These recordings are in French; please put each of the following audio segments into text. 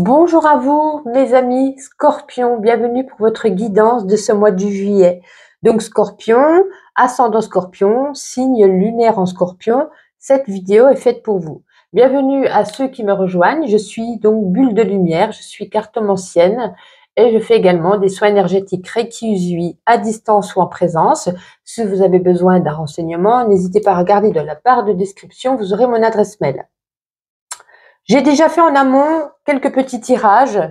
Bonjour à vous, mes amis Scorpions, bienvenue pour votre guidance de ce mois de juillet. Donc Scorpion, ascendant Scorpion, signe lunaire en Scorpion, cette vidéo est faite pour vous. Bienvenue à ceux qui me rejoignent, je suis donc Bulle de Lumière, je suis cartomancienne et je fais également des soins énergétiques Reiki Usui à distance ou en présence. Si vous avez besoin d'un renseignement, n'hésitez pas à regarder dans la barre de description, vous aurez mon adresse mail. J'ai déjà fait en amont quelques petits tirages.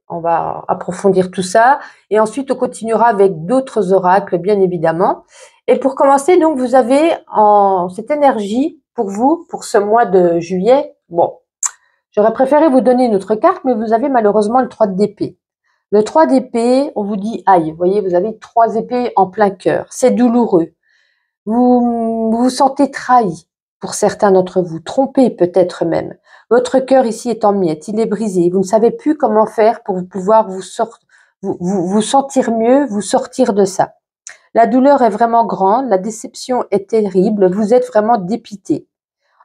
On va approfondir tout ça. Et ensuite, on continuera avec d'autres oracles, bien évidemment. Et pour commencer, donc, vous avez cette énergie pour vous, pour ce mois de juillet. Bon, j'aurais préféré vous donner une autre carte, mais vous avez malheureusement le 3 d'épée. Le 3 d'épée, on vous dit aïe. Vous voyez, vous avez 3 épées en plein cœur. C'est douloureux. Vous vous sentez trahi pour certains d'entre vous, trompé peut-être même. Votre cœur ici est en miettes, il est brisé. Vous ne savez plus comment faire pour pouvoir vous sentir mieux, vous sortir de ça. La douleur est vraiment grande, la déception est terrible, vous êtes vraiment dépité.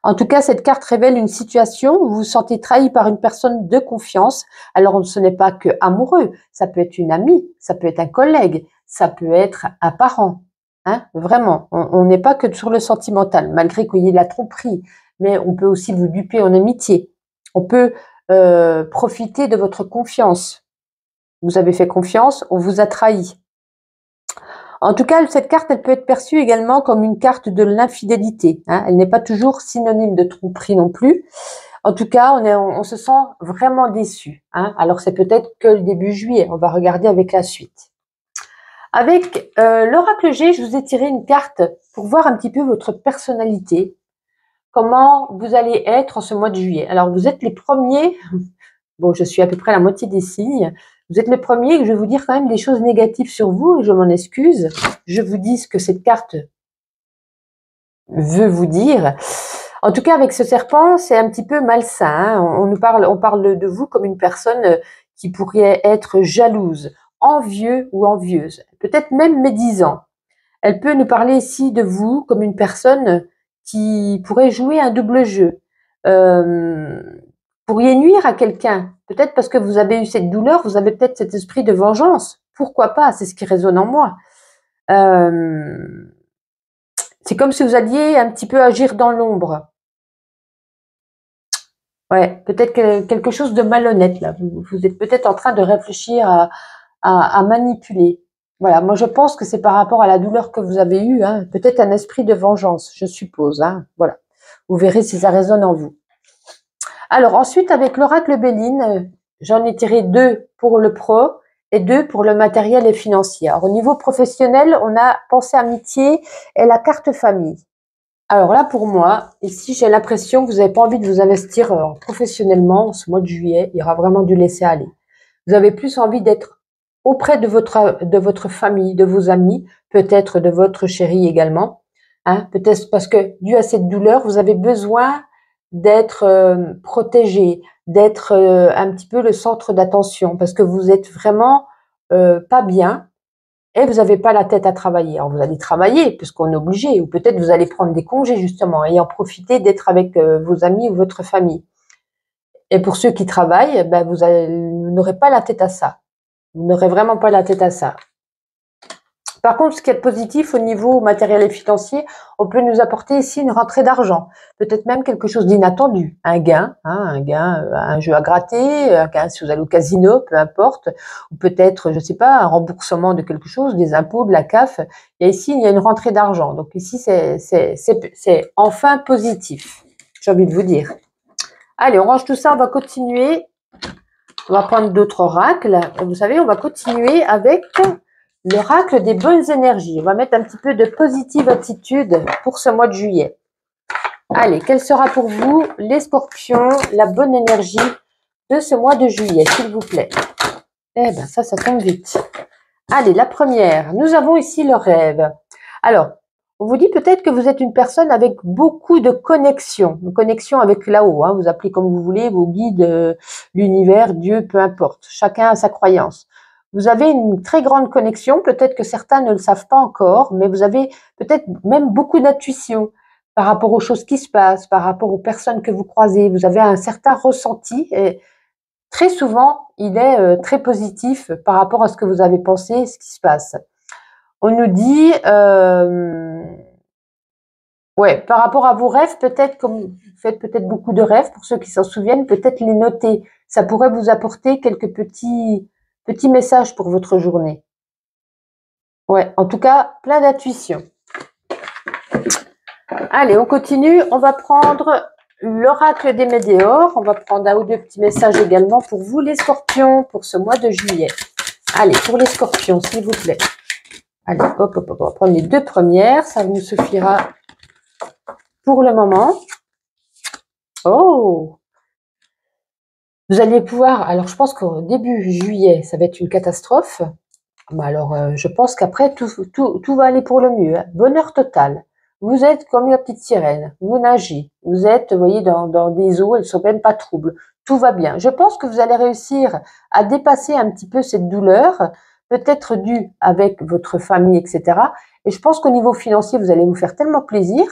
En tout cas, cette carte révèle une situation où vous vous sentez trahi par une personne de confiance. Alors, ce n'est pas que amoureux, ça peut être une amie, ça peut être un collègue, ça peut être un parent. Hein, vraiment, on n'est pas que sur le sentimental, malgré qu'il y ait la tromperie, mais on peut aussi vous duper en amitié. On peut profiter de votre confiance. Vous avez fait confiance, on vous a trahi. En tout cas, cette carte, elle peut être perçue également comme une carte de l'infidélité. Hein. Elle n'est pas toujours synonyme de tromperie non plus. En tout cas, on se sent vraiment déçu. Hein. Alors, c'est peut-être que le début juillet. On va regarder avec la suite. Avec l'oracle G, je vous ai tiré une carte pour voir un petit peu votre personnalité, comment vous allez être en ce mois de juillet. Alors, vous êtes les premiers, bon, je suis à peu près la moitié des signes, vous êtes les premiers que je vais vous dire quand même des choses négatives sur vous, et je m'en excuse. Je vous dis ce que cette carte veut vous dire. En tout cas, avec ce serpent, c'est un petit peu malsain. Hein. On parle de vous comme une personne qui pourrait être jalouse, envieux ou envieuse, peut-être même médisant. Elle peut nous parler ici de vous comme une personne qui pourrait jouer un double jeu. Pourriez nuire à quelqu'un, peut-être parce que vous avez eu cette douleur, vous avez peut-être cet esprit de vengeance. Pourquoi pas? C'est ce qui résonne en moi. C'est comme si vous alliez un petit peu agir dans l'ombre. Ouais, peut-être quelque chose de malhonnête là. Vous êtes peut-être en train de réfléchir à manipuler. Voilà, moi je pense que c'est par rapport à la douleur que vous avez eue, hein, peut-être un esprit de vengeance, je suppose. Hein, voilà, vous verrez si ça résonne en vous. Alors ensuite, avec l'oracle Béline, j'en ai tiré 2 pour le pro et 2 pour le matériel et financier. Alors, au niveau professionnel, on a pensée amitié et la carte famille. Alors là, pour moi, ici, j'ai l'impression que vous n'avez pas envie de vous investir professionnellement en ce mois de juillet. Il y aura vraiment du laisser aller. Vous avez plus envie d'être auprès de votre famille, de vos amis, peut-être de votre chéri également. Hein, peut-être parce que, dû à cette douleur, vous avez besoin d'être protégé, d'être un petit peu le centre d'attention, parce que vous êtes vraiment pas bien et vous n'avez pas la tête à travailler. Alors vous allez travailler puisqu'on est obligé, ou peut-être vous allez prendre des congés justement et en profiter d'être avec vos amis ou votre famille. Et pour ceux qui travaillent, ben vous n'aurez pas la tête à ça. Vous n'aurez vraiment pas la tête à ça. Par contre, ce qui est positif au niveau matériel et financier, on peut nous apporter ici une rentrée d'argent, peut-être même quelque chose d'inattendu, un gain, un jeu à gratter, un gain si vous allez au casino, peu importe, ou peut-être, je sais pas, un remboursement de quelque chose, des impôts, de la CAF. Et ici, il y a une rentrée d'argent. Donc ici, c'est enfin positif, j'ai envie de vous dire. Allez, on range tout ça, on va continuer. On va prendre d'autres oracles. Vous savez, on va continuer avec l'oracle des bonnes énergies. On va mettre un petit peu de positive attitude pour ce mois de juillet. Allez, quelle sera pour vous, les scorpions, la bonne énergie de ce mois de juillet, s'il vous plaît? Eh bien, ça tombe vite. Allez, la première. Nous avons ici le rêve. Alors, on vous dit peut-être que vous êtes une personne avec beaucoup de connexions avec là-haut. Hein, vous appelez comme vous voulez, vos guides, l'univers, Dieu, peu importe. Chacun a sa croyance. Vous avez une très grande connexion, peut-être que certains ne le savent pas encore, mais vous avez peut-être même beaucoup d'intuition par rapport aux choses qui se passent, par rapport aux personnes que vous croisez. Vous avez un certain ressenti très souvent, il est très positif par rapport à ce que vous avez pensé et ce qui se passe. On nous dit, ouais, par rapport à vos rêves, peut-être comme vous faites peut-être beaucoup de rêves, pour ceux qui s'en souviennent, peut-être les noter. Ça pourrait vous apporter quelques petits messages pour votre journée. Ouais, en tout cas, plein d'intuition. Allez, on continue. On va prendre l'oracle des météores. On va prendre un ou deux petits messages également pour vous, les scorpions, pour ce mois de juillet. Allez, pour les scorpions, s'il vous plaît. Allez, hop, hop, hop, on va prendre les deux premières. Ça nous suffira pour le moment. Oh! Vous allez pouvoir... Alors, je pense qu'au début juillet, ça va être une catastrophe. Mais alors, je pense qu'après, tout va aller pour le mieux. Hein. Bonheur total. Vous êtes comme une petite sirène. Vous nagez. Vous êtes, vous voyez, dans des eaux, elles ne sont même pas troubles. Tout va bien. Je pense que vous allez réussir à dépasser un petit peu cette douleur, peut-être due avec votre famille, etc. Et je pense qu'au niveau financier, vous allez vous faire tellement plaisir.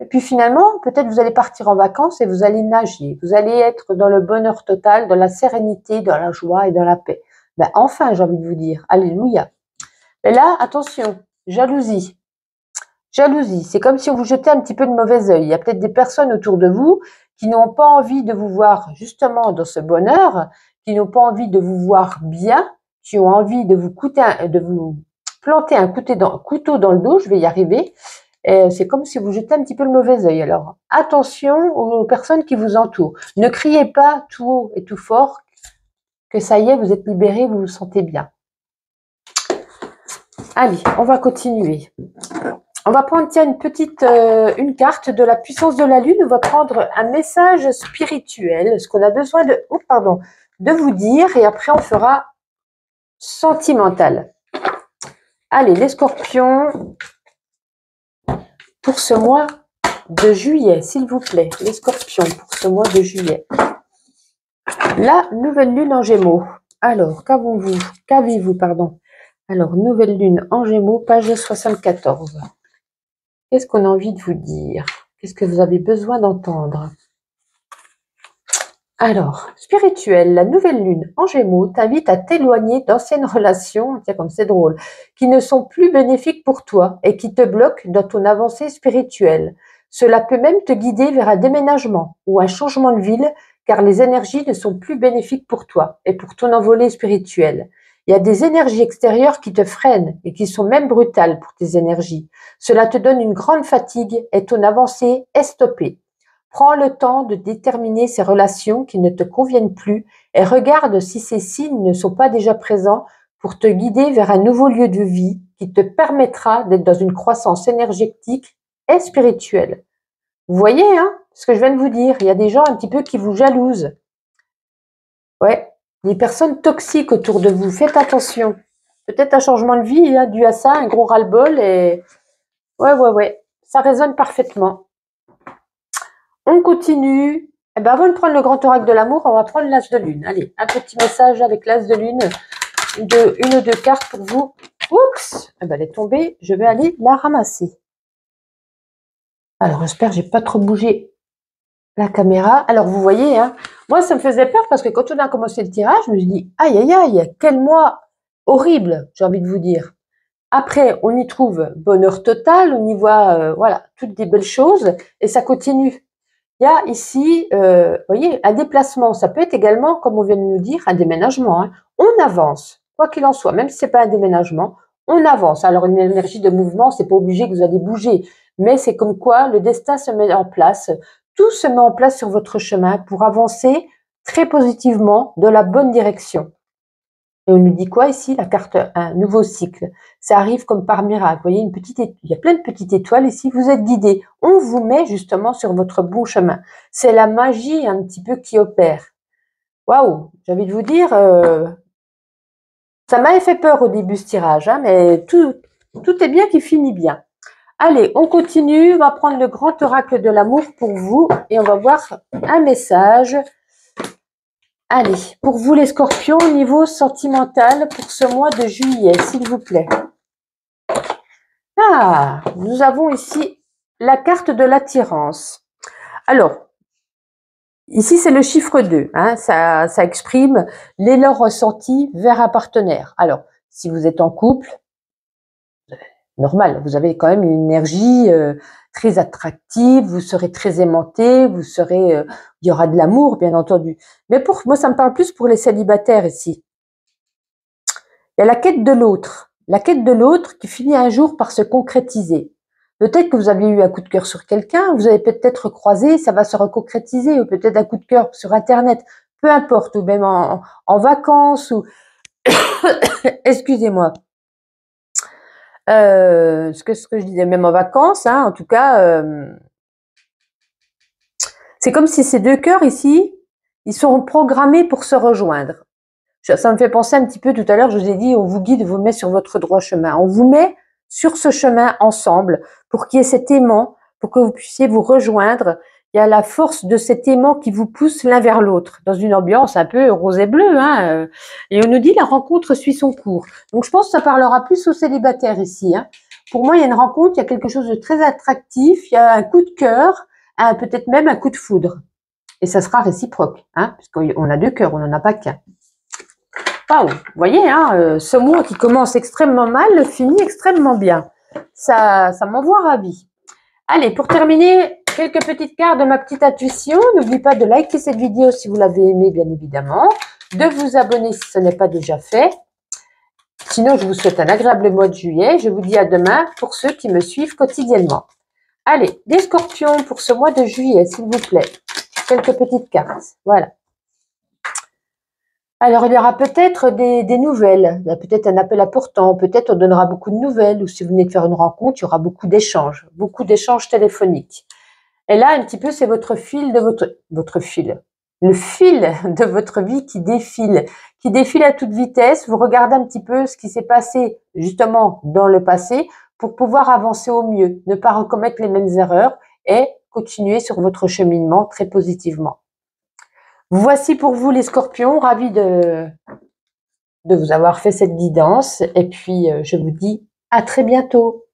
Et puis finalement, peut-être vous allez partir en vacances et vous allez nager. Vous allez être dans le bonheur total, dans la sérénité, dans la joie et dans la paix. Ben enfin, j'ai envie de vous dire, alléluia. Mais là, attention, jalousie. Jalousie, c'est comme si on vous jetait un petit peu de mauvais œil. Il y a peut-être des personnes autour de vous qui n'ont pas envie de vous voir justement dans ce bonheur, qui n'ont pas envie de vous voir bien, qui ont envie de vous planter un couteau dans le dos, je vais y arriver. C'est comme si vous jetez un petit peu le mauvais œil. Alors, attention aux personnes qui vous entourent. Ne criez pas tout haut et tout fort que ça y est, vous êtes libéré, vous vous sentez bien. Allez, on va continuer. On va prendre, tiens, une carte de la puissance de la Lune. On va prendre un message spirituel, ce qu'on a besoin de vous dire, et après on fera sentimental. Allez, les scorpions, pour ce mois de juillet, s'il vous plaît. Les scorpions, pour ce mois de juillet. La nouvelle lune en Gémeaux. Alors, qu'avez-vous, pardon. Alors, nouvelle lune en Gémeaux, page 74. Qu'est-ce qu'on a envie de vous dire? Qu'est-ce que vous avez besoin d'entendre? Alors, spirituel, la nouvelle lune en Gémeaux t'invite à t'éloigner d'anciennes relations, tiens comme c'est drôle, qui ne sont plus bénéfiques pour toi et qui te bloquent dans ton avancée spirituelle. Cela peut même te guider vers un déménagement ou un changement de ville, car les énergies ne sont plus bénéfiques pour toi et pour ton envolée spirituelle. Il y a des énergies extérieures qui te freinent et qui sont même brutales pour tes énergies. Cela te donne une grande fatigue et ton avancée est stoppée. Prends le temps de déterminer ces relations qui ne te conviennent plus et regarde si ces signes ne sont pas déjà présents pour te guider vers un nouveau lieu de vie qui te permettra d'être dans une croissance énergétique et spirituelle. Vous voyez, hein, ce que je viens de vous dire, il y a des gens un petit peu qui vous jalousent. Ouais, des personnes toxiques autour de vous, faites attention. Peut-être un changement de vie hein, dû à ça, un gros ras-le-bol et... Ouais, ça résonne parfaitement. On continue. Eh ben, avant de prendre le grand oracle de l'amour, on va prendre l'as de lune. Allez, un petit message avec l'as de lune, une ou deux cartes pour vous. Oups, eh ben, elle est tombée. Je vais aller la ramasser. Alors, j'espère que j'ai pas trop bougé la caméra. Alors, vous voyez, hein, moi, ça me faisait peur parce que quand on a commencé le tirage, je me suis dit, aïe, aïe, aïe, quel mois horrible, j'ai envie de vous dire. Après, on y trouve bonheur total, on y voit, voilà, toutes des belles choses et ça continue. Il y a ici, vous voyez, un déplacement. Ça peut être également, comme on vient de nous dire, un déménagement. Hein. On avance, quoi qu'il en soit, même si c'est pas un déménagement, on avance. Alors une énergie de mouvement, c'est pas obligé que vous allez bouger, mais c'est comme quoi le destin se met en place. Tout se met en place sur votre chemin pour avancer très positivement dans la bonne direction. Et on nous dit quoi ici? La carte un nouveau cycle. Ça arrive comme par miracle. Vous voyez, il y a plein de petites étoiles ici. Vous êtes guidés. On vous met justement sur votre bon chemin. C'est la magie un petit peu qui opère. Waouh! J'ai envie de vous dire, ça m'avait fait peur au début ce tirage, hein, mais tout est bien qui finit bien. Allez, on continue. On va prendre le grand oracle de l'amour pour vous et on va voir un message. Allez, pour vous les scorpions, au niveau sentimental pour ce mois de juillet, s'il vous plaît. Ah, nous avons ici la carte de l'attirance. Alors, Ici, c'est le chiffre 2. Hein, ça exprime l'élan ressenti vers un partenaire. Alors, si vous êtes en couple, normal, vous avez quand même une énergie très attractive, vous serez très aimanté, il y aura de l'amour, bien entendu. Mais pour moi, ça me parle plus pour les célibataires ici. Il y a la quête de l'autre. La quête de l'autre qui finit un jour par se concrétiser. Peut-être que vous avez eu un coup de cœur sur quelqu'un, vous avez peut-être croisé, ça va se reconcrétiser, ou peut-être un coup de cœur sur Internet, peu importe, ou même en vacances, ou excusez-moi, ce que je disais, même en vacances, hein, en tout cas, c'est comme si ces deux cœurs ici, ils sont programmés pour se rejoindre. Ça me fait penser un petit peu, tout à l'heure, je vous ai dit, on vous guide, vous met sur votre droit chemin. On vous met sur ce chemin ensemble pour qu'il y ait cet aimant, pour que vous puissiez vous rejoindre. Il y a la force de cet aimant qui vous pousse l'un vers l'autre, dans une ambiance un peu rose et bleu. Hein. Et on nous dit la rencontre suit son cours. Donc je pense que ça parlera plus aux célibataires ici. Hein. Pour moi, il y a une rencontre, il y a quelque chose de très attractif, il y a un coup de cœur, peut-être même un coup de foudre. Et ça sera réciproque, hein, puisqu'on a deux cœurs, on n'en a pas qu'un. Waouh, vous voyez, hein, ce mois qui commence extrêmement mal finit extrêmement bien. Ça m'envoie ravi. Allez, pour terminer, quelques petites cartes de ma petite intuition. N'oubliez pas de liker cette vidéo si vous l'avez aimée, bien évidemment. De vous abonner si ce n'est pas déjà fait. Sinon, je vous souhaite un agréable mois de juillet. Je vous dis à demain pour ceux qui me suivent quotidiennement. Allez, des scorpions pour ce mois de juillet, s'il vous plaît. Quelques petites cartes. Voilà. Alors, il y aura peut-être des nouvelles, il y a peut-être un appel important, peut-être on donnera beaucoup de nouvelles, ou si vous venez de faire une rencontre, il y aura beaucoup d'échanges téléphoniques. Et là, un petit peu, c'est votre fil de votre fil, le fil de votre vie qui défile à toute vitesse. Vous regardez un petit peu ce qui s'est passé justement dans le passé pour pouvoir avancer au mieux, ne pas recommettre les mêmes erreurs et continuer sur votre cheminement très positivement. Voici pour vous les scorpions, ravis de vous avoir fait cette guidance et puis je vous dis à très bientôt.